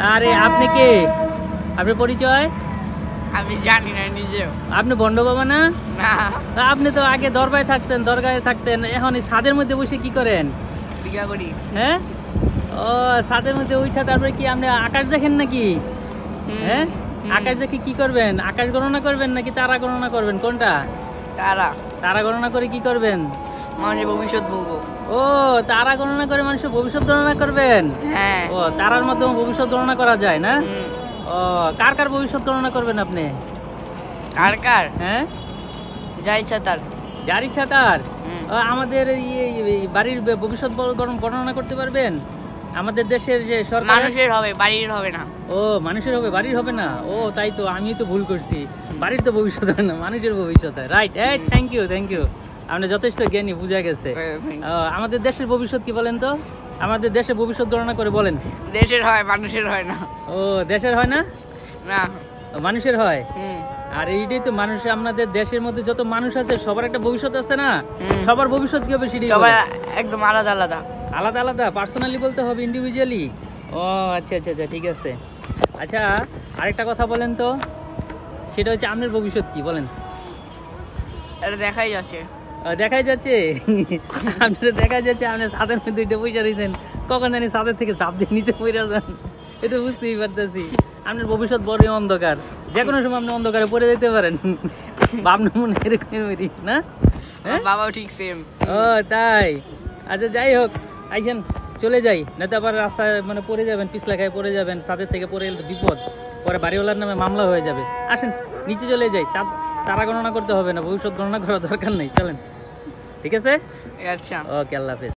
আরে আপনি কে? আপনার পরিচয়? আমি জানি না নিজেও। আপনি বন্ড বাবা না? না, আপনি তো আগে দরগায় থাকতেন, এখন এই ছাদের মধ্যে বসে কি করেন? ভিক্ষা করি। হ্যাঁ, ও ছাদের মধ্যে উঠা তারপরে কি আপনি আকাশ দেখেন নাকি? হ্যাঁ, আকাশ দেখে কি করবেন? আকাশ গণনা করবেন নাকি তারা গণনা করবেন? কোনটা? তারা গণনা করে কি করবেন? মানুষের ভবিষ্যৎ বলবো। ও, তারা গণনা করে মানুষের ভবিষ্যৎ গণনা করবেন? হ্যাঁ। ও, তারার মাধ্যমে ভবিষ্যৎ গণনা করা যায় না? হুম। ও, কার কার ভবিষ্যৎ গণনা করবেন আপনি? কার? হ্যাঁ, যার ইচ্ছা তার। যার ইচ্ছা তার। হুম। আমাদের এই বাড়ির ভবিষ্যৎ বর্ণনা করতে পারবেন? আমাদের দেশের যে সরকার মানুষের হবে, বাড়ির হবে না। ও, মানুষের হবে, বাড়ির হবে না? ও তাই তো, আমি তো ভুল করছি। বাড়ির তো ভবিষ্যৎ হয় না, মানুষের ভবিষ্যৎ হয়। Right, thank you. আপনি যথেষ্ট জ্ঞানী, বুঝা গেছে। আমাদের দেশের ভবিষ্যৎ কি বলেন তো? আমাদের দেশের ভবিষ্যৎ গণনা করে বলেন। দেশের হয়, মানুষের হয় না। ও, দেশের হয় না, না। মানুষের হয়। হুম। আর এইটাই তো মানুষ, আমাদের দেশের মধ্যে যত মানুষ আছে সবার একটা ভবিষ্যৎ আছে না? হুম। সবার ভবিষ্যৎ কি হবে সেটাই সবাই বলেন। একদম আলাদা আলাদা। আলাদা আলাদা পার্সোনালি বলতে হবে, ইন্ডিভিজুয়ালি? ও আচ্ছা, ঠিক আছে। আচ্ছা, আরেকটা কথা বলেন তো, সেটা হচ্ছে আপনার ভবিষ্যৎ কি বলেন? এটা দেখাই যাচ্ছে। দেখাই যাচ্ছে আপনার দেখা যাচ্ছে আপনি ছাদের মধ্যে উঠে বসে রয়েছেন, কখন জানি ছাদের থেকে চাপ দিয়ে নিচে পড়ে যান, এটা বুঝতেই পারতেছি। আপনার ভবিষ্যৎ বড় অন্ধকার, যে কোনো সময় আপনি অন্ধকারে পড়ে যেতে পারেন। বা আপনার মনে এরকমই না? হ্যাঁ, বাবাও ঠিক সেম। ও তাই? আচ্ছা, যাই হোক, আইসেন চলে যাই, না তো আবার রাস্তায় মানে পড়ে যাবেন, পিছলা খায় পড়ে যাবেন, ছাদের থেকে পড়ে গেলে তো বিপদ, পরে বাড়িওয়ালার নামে মামলা হয়ে যাবে। আসেন নিচে চলে যাই, তারা গণনা করতে হবে না, ভবিষ্যৎ গণনা করার দরকার নেই, চলেন। ঠিক আছে, আচ্ছা। ওকে, আল্লাহ হাফেজ।